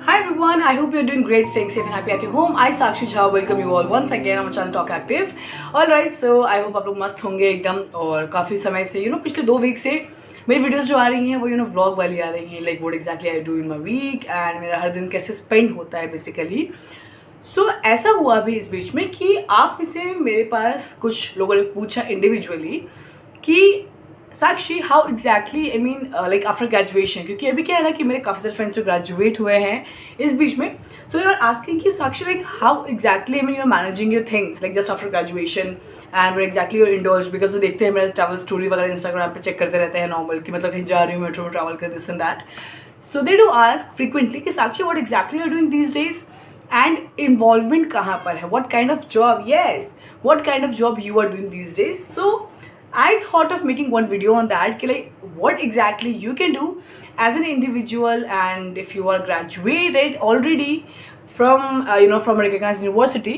Hi everyone, I hope you're doing great, staying safe and happy at your home. I Sakshi Jha welcome you all once again on my channel Talk Active. Alright, so I hope आप लोग मस्त होंगे एकदम और काफ़ी समय से पिछले 2 वीक से मेरी वीडियोस जो आ रही हैं वो व्लॉग वाली आ रही हैं, like what exactly I do in my weekend मेरा हर दिन कैसे स्पेंड होता है बेसिकली. सो ऐसा हुआ अभी इस बीच में कि आप में से मेरे पास कुछ लोगों ने पूछा इंडिविजुअली कि Sakshi how exactly I mean like after graduation, क्योंकि अभी क्या है ना कि मेरे काफ़ी सारे फ्रेंड्स जो ग्रेजुएट हुए हैं इस बीच में. सो यू आर आस्किंग कि Sakshi like how exactly I mean you are managing your things like just after graduation and where exactly your indoors, because वो देखते हैं मेरा ट्रैवल स्टोरी वगैरह इंस्टाग्राम पे चेक करते रहते हैं नॉर्मल कि मतलब कहीं जा रही हूँ मेट्रो में ट्रैवल कर this and that. So they do ask frequently कि Sakshi what exactly are doing these days and involvement कहाँ पर है, what kind of job, yes what kind of job you are doing these days. So I thought of making one video on that, like what exactly you can do as an individual, and if you are graduated already from from a recognized university.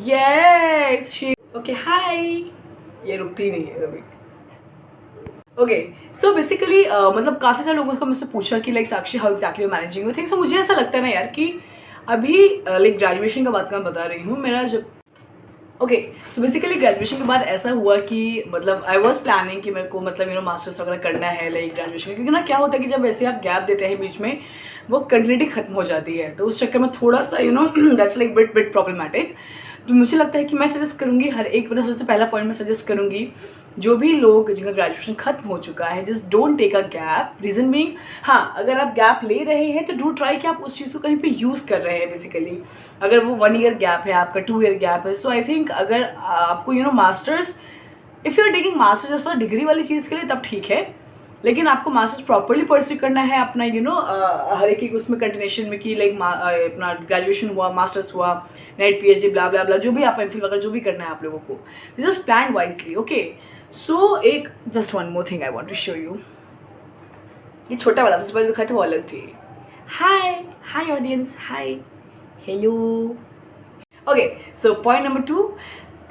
Yes, she okay. Hi. ये रुकती नहीं है कभी. Okay so basically मतलब काफ़ी सारे लोगों को मुझसे पूछा कि like Sakshi how exactly managing you things. So मुझे ऐसा लगता है ना यार कि अभी लाइक ग्रेजुएशन का बात मैं बता रही हूँ मेरा जब ओके सो बेसिकली ग्रेजुएशन के बाद ऐसा हुआ कि मतलब आई वॉज प्लानिंग कि मेरे को मतलब मास्टर्स वगैरह करना है लाइक ग्रेजुएशन, क्योंकि ना क्या होता है कि जब ऐसे आप गैप देते हैं बीच में वो कंटिन्यूटी खत्म हो जाती है, तो उस चक्कर में थोड़ा सा दैट्स लाइक बिट प्रॉब्लमैटिक. तो मुझे लगता है कि मैं सजेस्ट करूँगी हर एक, मतलब सबसे पहला पॉइंट मैं सजेस्ट करूँगी जो भी लोग जिनका ग्रेजुएशन खत्म हो चुका है, just don't take a gap. Reason being, हाँ अगर आप गैप ले रहे हैं तो डू ट्राई कि आप उस चीज़ को कहीं पे यूज़ कर रहे हैं बेसिकली. अगर वो 1 ईयर गैप है आपका, 2 ईयर गैप है, सो आई थिंक अगर आपको masters, if you are taking masters just for degree वाली चीज़ के लिए तब ठीक है, लेकिन आपको मास्टर्स प्रॉपरली परस्यू करना है अपना हर एक उसमें कंटिन्यूशन में कि लाइक अपना ग्रेजुएशन हुआ, मास्टर्स हुआ, नेट पीएचडी ब्ला ब्ला ब्ला जो भी आप एमफिल वगैरह जो भी करना है आप लोगों को, just plan wisely. Okay so एक just one more thing I want to show you. ये छोटा वाला सबसे पहले दिखाई था वो अलग थी. Hi audience, hi hello. Okay so point number 2,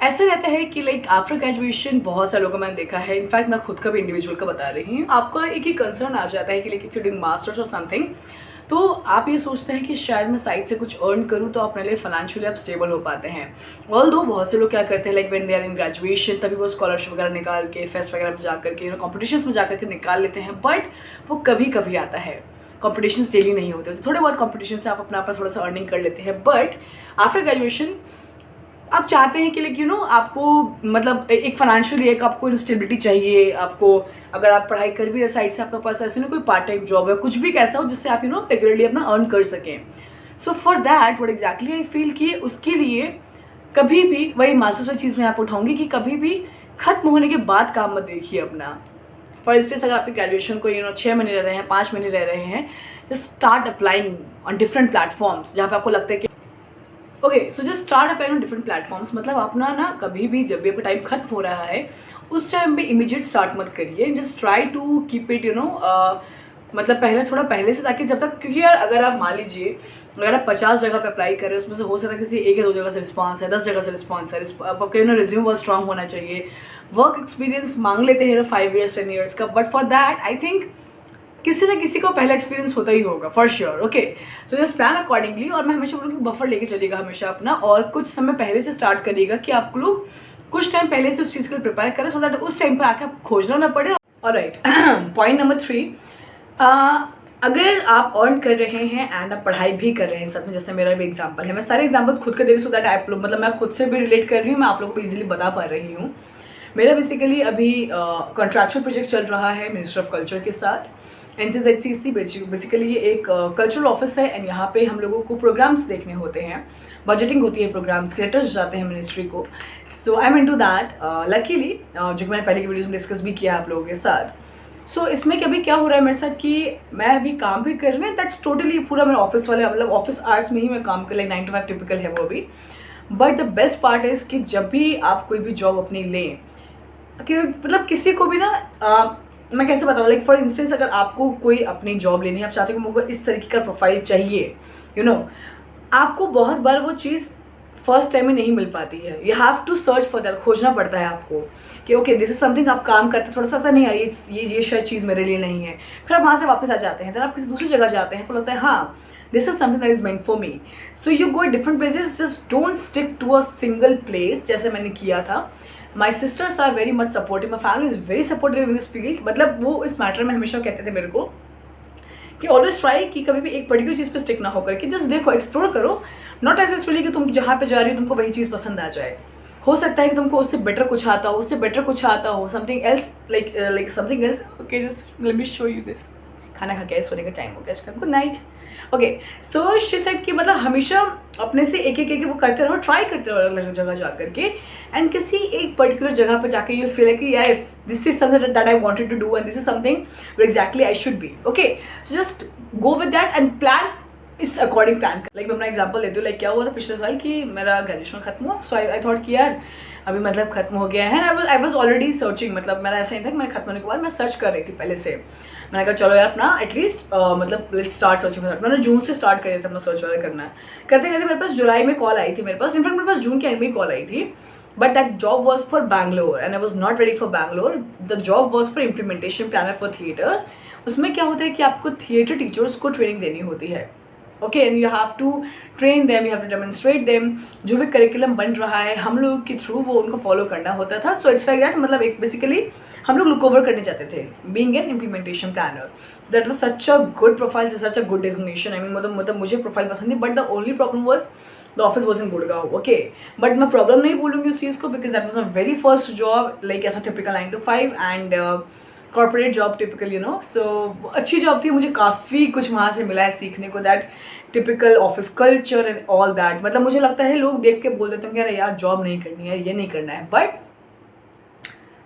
ऐसा रहता है कि लाइक आफ्टर ग्रेजुएशन बहुत सारे लोगों को मैंने देखा है, इनफैक्ट मैं खुद का भी इंडिविजुअल का बता रही हूँ, आपका एक ही कंसर्न आ जाता है कि like if you doing masters और समथिंग, तो आप ये सोचते हैं कि शायद मैं साइड से कुछ अर्न करूँ तो अपने लिए फाइनेंशियली आप स्टेबल हो पाते हैं. ऑल्दो बहुत से लोग क्या करते हैं like when they are in graduation तभी वो स्कॉलरशिप वगैरह निकाल के फेस्ट वगैरह में जा करके कॉम्पिटिशन्स में जा करके निकाल लेते हैं, बट वो कभी कभी आता है. कॉम्पिटिशन्स डेली नहीं होते, थोड़े बहुत कॉम्पिटिशन से आप अपना थोड़ा सा अर्निंग कर लेते हैं, बट आफ्टर ग्रेजुएशन आप चाहते हैं कि लाइक आपको मतलब एक फाइनेंशियली एक आपको स्टेबिलिटी चाहिए. आपको अगर आप पढ़ाई कर भी रहे साइड से आपके पास ऐसे ना कोई पार्ट टाइम जॉब है, कुछ भी कैसा हो जिससे आप रेगुलरली अपना अर्न कर सकें. So for that what exactly I feel कि उसके लिए कभी भी वही मास्टर्स वाली चीज़ में आप उठाऊंगी कि कभी भी खत्म होने के बाद काम मत देखिए अपना. फॉर इंस्टेंस अगर आपके ग्रेजुएशन को 6 महीने रह रहे हैं, 5 महीने रह रहे हैं, just start applying on different platforms जहाँ पे आपको लगता है कि okay so just start applying on different platforms. मतलब अपना ना कभी भी जब भी आपका टाइम खत्म हो रहा है उस टाइम पे इमीडिएट स्टार्ट मत करिए, just try to keep it मतलब पहले थोड़ा पहले से, ताकि जब तक, क्योंकि यार अगर आप मान लीजिए अगर आप 50 जगह पे अप्लाई कर रहे हैं उसमें से हो सकता है किसी 1 या 2 जगह से रिस्पॉन्स है, 10 जगह से रिस्पॉन्स है, आपका रिज्यूम बहुत स्ट्रांग होना चाहिए. वर्क एक्सपीरियंस मांग लेते हैं 5 ईयर्स 10 ईयर्स का, but for that I think किसी ना किसी को पहला एक्सपीरियंस होता ही होगा for sure. Okay so just plan accordingly, और मैं हमेशा बोलूँगी बफर लेके चलिएगा हमेशा अपना, और कुछ समय पहले से स्टार्ट करिएगा कि आप लोग कुछ टाइम पहले से उस चीज़ के लिए प्रिपेयर करें, सो दैट उस टाइम पर आके आप खोजना ना पड़े. ऑलराइट पॉइंट नंबर 3, अगर आप अर्न कर रहे हैं एंड आप पढ़ाई भी कर रहे हैं साथ में, जैसे मेरा भी एग्जाम्पल है, मैं सारे एग्जाम्पल्स खुद के दे रही हूँ सो दैट आप लोग, मतलब मैं खुद से भी रिलेट कर रही हूँ, मैं आप लोगों को ईजिली बता पा रही हूँ. मेरा बेसिकली अभी कॉन्ट्रैक्चुअल प्रोजेक्ट चल रहा है मिनिस्ट्री ऑफ कल्चर के साथ, NCZCC. बेसिकली ये एक कल्चरल ऑफिस है एंड यहाँ पे हम लोगों को प्रोग्राम्स देखने होते हैं, बजटिंग होती है प्रोग्राम्स के, लेटर्स जाते हैं मिनिस्ट्री को. So I am into that luckily, जो कि मैंने पहले की वीडियोस में डिस्कस भी किया आप लोगों के साथ. सो इसमें कभी क्या हो रहा है मेरे साथ कि मैं अभी काम भी कर रही हूँ, दैट्स टोटली पूरा मेरा ऑफिस वाले मतलब ऑफिस आवर्स में ही मैं काम कर, लाइक 9 to 5 टिपिकल है वो अभी. But the best part is कि जब भी आप कोई भी जॉब अपनी लें, कि मतलब किसी को भी ना मैं कैसे बताऊँ, लाइक फॉर इंस्टेंस अगर आपको कोई अपनी जॉब लेनी है, आप चाहते हो कि मुझे इस तरीके का प्रोफाइल चाहिए, आपको बहुत बार वो चीज़ फर्स्ट टाइम में नहीं मिल पाती है। You have to search for that, खोजना पड़ता है आपको कि ओके दिस इज समथिंग। आप काम करते थोड़ा सा लगता नहीं यार ये शायद चीज़ मेरे लिए नहीं है, फिर आप वहाँ से वापस आ जाते हैं, फिर आप किसी दूसरी जगह जाते हैं, फिर लगता है हाँ this is something that is meant for me. So you go different places, just don't stick to a single place जैसे मैंने किया था। My sisters are very much supportive, my family is very supportive in this field. मतलब वो इस matter में हमेशा कहते थे मेरे को कि ऑलवेज ट्राई कि कभी भी एक पर्टिकुलर चीज़ पे स्टिक ना होकर कि जस्ट देखो, एक्सप्लोर करो, नॉट नेसेसरली कि तुम जहाँ पे जा रही हो तुमको वही चीज़ पसंद आ जाए। हो सकता है कि तुमको उससे बेटर कुछ आता हो, उससे बेटर कुछ आता हो, something else like something else. Okay just let me show you this. खाना खा के सोने का टाइम हो गया इसका, good night. Okay so she said कि मतलब हमेशा अपने से एक एक वो करते रहो, ट्राई करते रहो अलग अलग जगह जा करके, एंड किसी एक पर्टिकुलर जगह पर जाके यू फील कि yes this is something that I wanted to do and this is something where exactly I should be. Okay so just go with that and plan is according plan. Like मैं अपना example देती हूँ, like क्या हुआ था पिछले साल कि मेरा ग्रेजुएशन खत्म हुआ। सो आई थॉट कि यार अभी मतलब खत्म हो गया है, आई वॉज ऑलरेडी सर्चिंग। मतलब मेरा ऐसा नहीं था कि मैंने खत्म होने के बाद मैं सर्च कर रही थी पहले से। मैंने कहा चलो यार अपना एटलीस्ट मतलब लेट्स स्टार्ट सर्चिंग। मैंने जून से स्टार्ट कर दिया था अपना सर्च वाला करना। करते करते मेरे पास जुलाई में कॉल आई थी मेरे पास, इनफैक्ट मेरे पास जून के एंड में कॉल आई थी, but that job was for Bangalore and I was not ready for Bangalore. The job was for implementation planner for theatre. उसमें क्या होता है कि आपको थिएटर टीचर्स को ट्रेनिंग देनी होती है। Okay and you have to train them, you have to demonstrate them. जो भी करिकुलम बन रहा है हम लोग के थ्रू वो उनको फॉलो करना होता था। सो इट्स लाइक दैट, मतलब एक बेसिकली हम लोग लुक ओवर करने जाते थे being an implementation planner. So that was such a good profile, such a good designation. I mean मतलब मुझे प्रोफाइल पसंद थी, but the only problem was the office was in Gurgaon. Okay but मैं problem नहीं बोलूँगी उस चीज़ को, because that was my very first job, like ऐसा typical 9 to 5 and corporate job typical, you know. So अच्छी जॉब थी, मुझे काफ़ी कुछ वहाँ से मिला है सीखने को, that typical office culture and all that. मतलब मुझे लगता है लोग देख के बोल देते हैं कि अरे यार जॉब नहीं करनी है, ये नहीं करना है, बट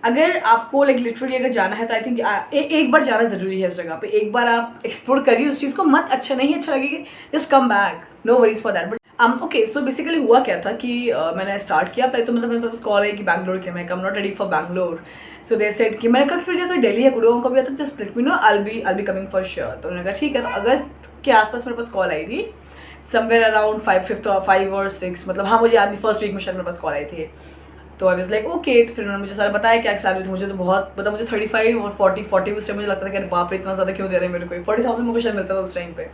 अगर आपको लाइक लिटरली अगर जाना है तो आई थिंक एक बार जाना ज़रूरी है उस जगह पे। एक बार आप एक्सप्लोर करिए उस चीज़ को, मत अच्छा नहीं अच्छा लगेगा just come back, no worries for that. But okay so basically हुआ क्या था कि मैंने स्टार्ट किया पहले तो मतलब मेरे पास कॉल है कि बैंगलोर के, मैं come not ready for Bangalore. So they said कि मैंने कहा कि फिर अगर दिल्ली या गुड़गांव का भी आता just let me no, I be coming for sure. तो उन्होंने कहा ठीक है। तो अगस्त के आसपास मेरे पास कॉल आई थी, समवेयर अराउंड 5 और 6, मतलब हाँ मुझे याद नहीं, फर्स्ट वीक में शायद मेरे पास कॉल आई थी। तो आई वाज लाइक ओके। तो फिर उन्होंने मुझे सारा बताया क्या सैलरी थी। मुझे तो बहुत मतलब मुझे 35 और 40 उस टाइम मुझे लगता था कि बाप रे इतना ज़्यादा क्यों दे रहे हैं मेरे को, 40,000 मुझे शायद मिलता था उस टाइम पे।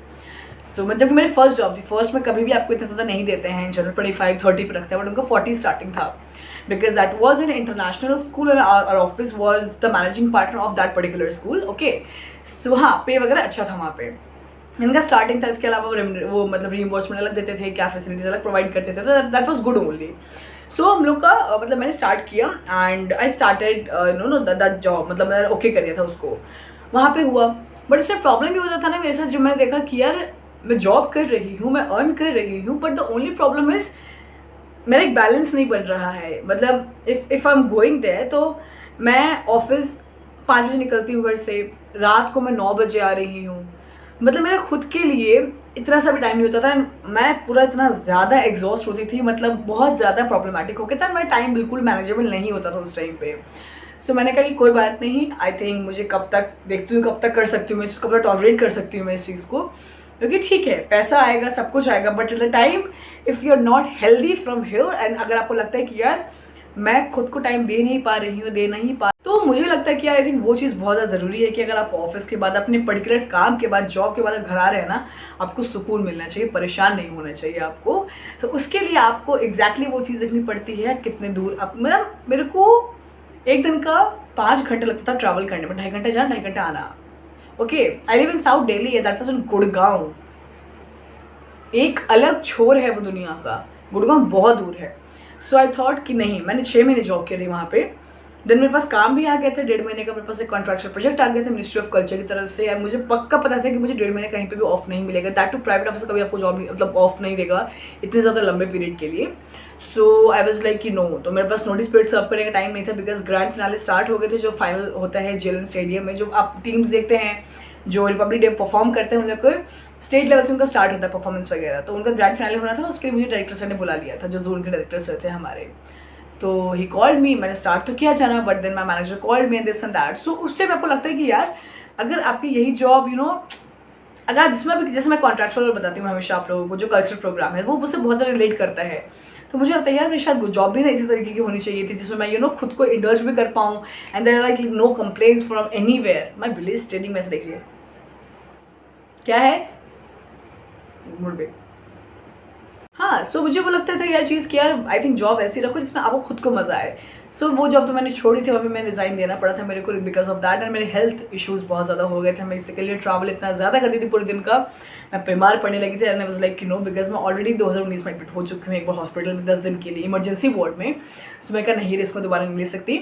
सो मतलब कि मेरी फर्स्ट जॉब थी, फर्स्ट में कभी भी आपको इतना ज़्यादा नहीं देते हैं, जनरल 25-30 पे रखते हैं, बट उनका 40 स्टार्टिंग था, because that was in international school and our office was the managing partner of that particular school. Okay so हाँ पे वगैरह अच्छा था वहाँ पे, इनका स्टार्टिंग था। इसके अलावा वो मतलब रीइंबर्समेंट अलग देते थे, क्या फैसिलिटीज अलग प्रोवाइड करते थे, तो दैट वाज गुड ओनली। सो हम लोग का मतलब मैंने स्टार्ट किया and I started know that job, मतलब मैंने ओके कर दिया था उसको, वहाँ पे हुआ। बट इसमें प्रॉब्लम ये होता था ना मेरे साथ, जो मैंने देखा कि यार मैं जॉब कर रही हूँ, मैं अर्न कर रही हूँ, but the only problem is मेरा एक बैलेंस नहीं बन रहा है। मतलब if I am going there तो मैं ऑफिस 5 बजे निकलती हूँ घर से, रात को मैं 9 बजे आ रही हूँ, मतलब मेरा खुद के लिए इतना सा भी टाइम नहीं होता था, मैं पूरा इतना ज़्यादा एग्जॉस्ट होती थी, मतलब बहुत ज़्यादा प्रॉब्लमेटिक हो गया था, मेरा टाइम बिल्कुल मैनेजेबल नहीं होता था उस टाइम पे। सो मैंने कहा कि कोई बात नहीं, आई थिंक मुझे कब तक देखती हूँ, कब तक कर सकती हूँ मैं, कब तक टॉलरेट कर सकती हूँ मैं इस चीज़ को, क्योंकि ठीक है पैसा आएगा सब कुछ आएगा, but at the time if you are not healthy from here and अगर आपको लगता है कि यार मैं खुद को टाइम दे नहीं पा रही हूँ, दे नहीं पा, तो मुझे लगता है कि यार आई थिंक वो चीज़ बहुत ज़्यादा ज़रूरी है कि अगर आप ऑफिस के बाद अपने पर्टिकुलर काम के बाद जॉब के बाद घर आ रहे हैं ना, आपको सुकून मिलना चाहिए, परेशान नहीं होना चाहिए आपको। तो उसके लिए आपको एग्जैक्टली वो चीज़ देखनी पड़ती है कितने दूर आप, मतलब मेरे को एक दिन का 5 घंटे लगता था ट्रैवल करने में, 2.5 घंटे जाना 2.5 घंटे आना। Okay I live in south Delhi, that was in Gurgaon, एक अलग छोर है वो दुनिया का, गुड़गांव बहुत दूर है। सो आई थॉट कि नहीं, मैंने 6 महीने जॉब की रही वहाँ पे, देन मेरे पास काम भी आ गया था 1.5 महीने का, मेरे पास एक कॉन्ट्रैक्चुअल प्रोजेक्ट आ गया था मिनिस्ट्री ऑफ कल्चर की तरफ से, मुझे पक्का पता था कि मुझे 1.5 महीने कहीं पे भी ऑफ नहीं मिलेगा, दैट टू प्राइवेट ऑफिस कभी आपको जॉब नहीं मतलब ऑफ नहीं देगा इतने ज़्यादा लंबे पीरियड के लिए। सो आई वॉज लाइक कि नो, तो मेरे पास नोटिस पीरियड सर्व करने का टाइम नहीं था, बिकॉज ग्रैंड फिनाले स्टार्ट हो गए थे, जो फाइनल होता है जेलन स्टेडियम में, जो आप टीम्स देखते हैं जो रिपब्लिक डे परफॉर्म करते हैं, उन लोग को स्टेट लेवल से उनका स्टार्ट होता है परफॉर्मेंस वगैरह, तो उनका ग्रैंड फाइनल होना था, उसके लिए मुझे डायरेक्टर सर ने बुला लिया था, जो जोन के डायरेक्टर सर थे हमारे। तो ही कॉल्ड मी, मैंने स्टार्ट तो किया जाना, but then my manager called me this and that. So उससे आपको लगता है कि यार अगर आपकी यही जॉब यू नो, अगर आप जिसमें भी, जैसे मैं कॉन्ट्रैक्चुअल बताती हूँ हमेशा आप लोगों को, जो कल्चर प्रोग्राम है वो मुझसे बहुत ज़्यादा रिलेट करता है, तो मुझे लगता है यार मेरी शायद जॉब भी ना इसी तरीके की होनी चाहिए थी, जिसमें मैं खुद को इंडल्ज भी कर पाऊँ and there like no complaints from anywhere. My village training में से देख रही है क्या है, मुड़ गई। हाँ, सो मुझे वो लगता था यार चीज़ कि यार आई थिंक जॉब ऐसी रखो जिसमें आपको खुद को मज़ा आए। सो वो जॉब तो मैंने छोड़ी थी, वहाँ पे मैं रिज़ाइन देना पड़ा था मेरे को बिकॉज ऑफ दैट, एंड मेरे हेल्थ इश्यूज़ बहुत ज़्यादा हो गए थे। मैं बेसिकली ट्रैवल इतना ज़्यादा करती थी पूरे दिन का, मैं बीमार पड़ने लगी थी and I was like no, because मैं ऑलरेडी 2019 में एडमिट हो चुकी हूँ एक बार हॉस्पिटल में 10 दिन के लिए इमरजेंसी वार्ड में। सो मैं कहा नहीं रिस्क में दोबारा नहीं ले सकती,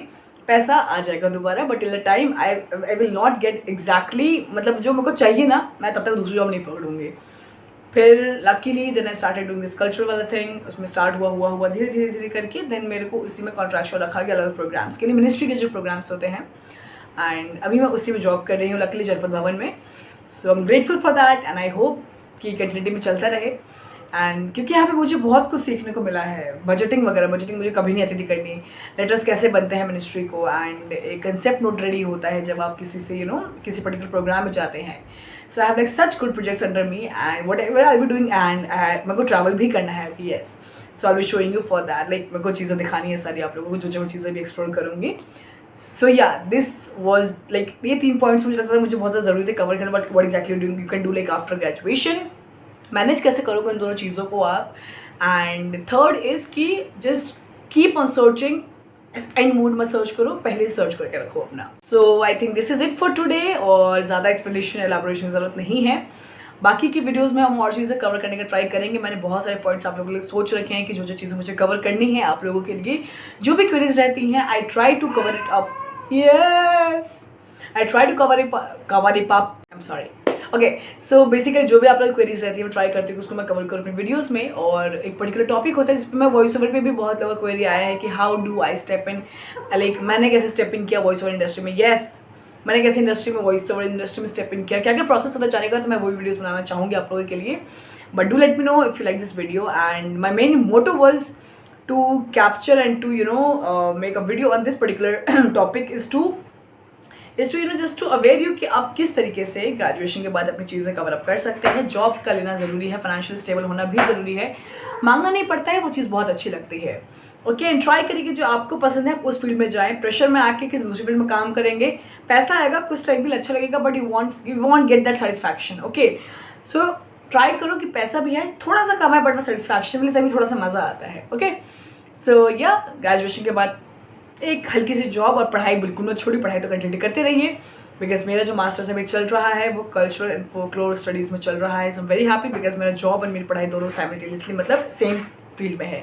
पैसा आ जाएगा दोबारा but till the time I will not gate exactly मतलब जो मेरे को चाहिए ना, मैं तब तक दूसरी जॉब नहीं पकड़ूंगी। फिर luckily then I started doing this cultural वाला थिंग, उसमें स्टार्ट हुआ धीरे करके देन मेरे को उसी में कॉन्ट्रैक्चुअल रखा गया अलग अलग प्रोग्राम्स के लिए, मिनिस्ट्री के जो प्रोग्राम्स होते हैं, एंड अभी मैं उसी में जॉब कर रही हूँ लकीली जनपद भवन में। So I am grateful for that and I hope कि कंटिन्यूटी में चलता रहे। एंड क्योंकि यहाँ पे मुझे बहुत कुछ सीखने को मिला है, बजटिंग वगैरह, बजटिंग मुझे कभी नहीं आती थी करनी, लेटर्स कैसे बनते हैं मिनिस्ट्री को, एंड एक कंसेप्ट नोट रेडी होता है जब आप किसी से किसी पर्टिकुलर प्रोग्राम में जाते हैं। So I have like such good projects under me and whatever I be doing, and मेरे को ट्रैवल भी करना है yes. So I be showing you for that, like मेरे को चीज़ें दिखानी है सारी आप लोगों को, जो चीज़ें भी एक्सप्लोर करूँगी। सो या दिस वॉज लाइक ये 3 पॉइंट्स मुझे लगता था मुझे बहुत ज़्यादा ज़रूरी थे कवर करना, but what exactly doing you can do like after graduation, manage कैसे करोगे इन दोनों चीज़ों को आप। एंड थर्ड इज़ कि just keep on searching, and mood में सर्च करो, पहले सर्च करके रखो अपना। So I think this is it for today, और ज़्यादा एक्सप्लेनेशन एलाबोरेशन की ज़रूरत नहीं है। बाकी की वीडियोस में हम और चीज़ें कवर करने का ट्राई करेंगे। मैंने बहुत सारे पॉइंट्स आप लोगों के लिए सोच रखे हैं कि जो चीज़ें मुझे कवर करनी है आप लोगों के लिए, जो भी क्वेरीज रहती हैं I try to cover it up, yes I try to cover it up, I am sorry. Okay, so basically जो भी आप लोग क्वेरीज रहती है मैं ट्राई करती हूँ उसको मैं कवर करूँ अपनी वीडियोस में। और एक पर्टिकुलर टॉपिक होता है जिस पर मैं वॉइस ओवर पे भी बहुत लोगों का क्वेरी आया है कि how do I step in, like मैंने कैसे स्टेप इन किया वॉइस ओवर इंडस्ट्री में। येस, मैंने कैसे इंडस्ट्री में वॉइस ओवर इंडस्ट्री में स्टेप इन किया, क्या क्या प्रोसेस होता जानेगा, तो मैं वही वीडियोस बनाना चाहूँगी आप लोगों के लिए। But do let me know if you like this video, and my main motto was to capture and to make a video on this particular topic is to just to aware you कि आप किस तरीके से graduation के बाद अपनी चीज़ें cover up कर सकते हैं। जॉब का लेना ज़रूरी है, फाइनेंशियल स्टेबल होना भी ज़रूरी है, मांगना नहीं पड़ता है, वो चीज़ बहुत अच्छी लगती है। ओके, एंड ट्राई करिए कि जो आपको पसंद है आप उस फील्ड में जाएं, प्रेशर में आके किसी दूसरी फील्ड में काम करेंगे, पैसा आएगा कुछ टाइम भी अच्छा लगेगा but you want get that satisfaction. Okay, so try करो कि पैसा भी है, थोड़ा सा कम है बट सेटिस्फैक्शन मिले, तभी थोड़ा सा मज़ा आता है। ओके, सो या ग्रेजुएशन के बाद एक हल्की सी जॉब और पढ़ाई बिल्कुल मत छोड़ी, पढ़ाई तो कंटिन्यू करते रहिए, बिकॉज मेरा जो मास्टर्स अभी चल रहा है वो कल्चरल एंड फोकलोर स्टडीज़ में चल रहा है। So I am very happy because मेरा जॉब और मेरी पढ़ाई दोनों साइमल्टेनियसली मतलब सेम फील्ड में है,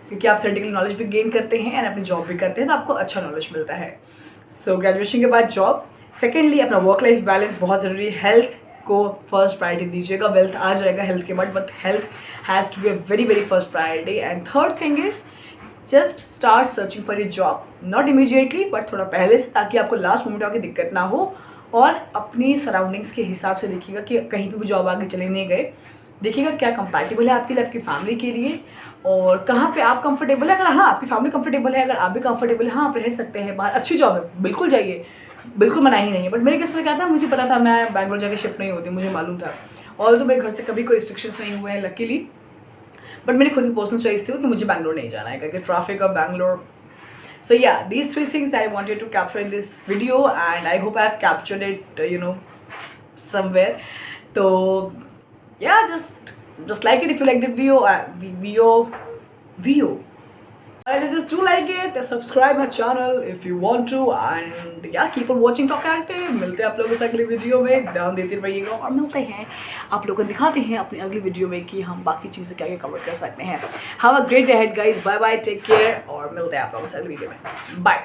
क्योंकि आप थ्योरेटिकल नॉलेज भी गेन करते हैं एंड अपनी जॉब भी करते हैं तो आपको अच्छा नॉलेज मिलता है। सो ग्रेजुएशन के बाद जॉब, सेकेंडली अपना वर्क लाइफ बैलेंस बहुत ज़रूरी है, हेल्थ को फर्स्ट प्रायोरिटी दीजिएगा, वेल्थ आ जाएगा हेल्थ के बाद but health has to be a very very first priority. And third thing is just start searching for a job, not immediately but थोड़ा पहले से, ताकि आपको लास्ट मोमेंट आके दिक्कत ना हो। और अपनी सराउंडिंग्स के हिसाब से देखिएगा कि कहीं पे भी जॉब आगे चले नहीं गए, देखिएगा क्या कंपैटिबल है आपके लिए, आपकी फैमिली के लिए, और कहाँ पे आप कंफर्टेबल है। अगर हाँ आपकी फैमिली कंफर्टेबल है, अगर आप भी कंफर्टेबल है, हाँ आप रह सकते हैं बाहर, अच्छी जॉब है बिल्कुल जाइए, बिल्कुल मना ही नहीं है। बट मेरे केस में क्या था, मुझे पता था मैं बैंगलोर जाके शिफ्ट नहीं होती, मुझे मालूम था, और तो मेरे घर से कभी कोई रिस्ट्रिक्शंस नहीं हुए हैं लकीली, बट मेरी खुद की पर्सनल चॉइस थी कि मुझे बैंगलोर नहीं जाना है क्योंकि traffic of Bangalore. So yeah, these 3 things I wanted to capture in this video and I hope I have captured it somewhere. So yeah, just like it if you like the video. Just do like it, subscribe my channel if you want to, and yeah, keep on watching Talk Active. मिलते हैं आप लोगों से अगली video में, ध्यान देते रहिएगा, और मिलते हैं आप लोगों को दिखाते हैं अपनी अगली वीडियो में कि हम बाकी चीज़ें क्या क्या कवर कर सकते हैं। Have a great day ahead guys, bye bye, take care, और मिलते हैं आप लोगों से अगली वीडियो में, बाय।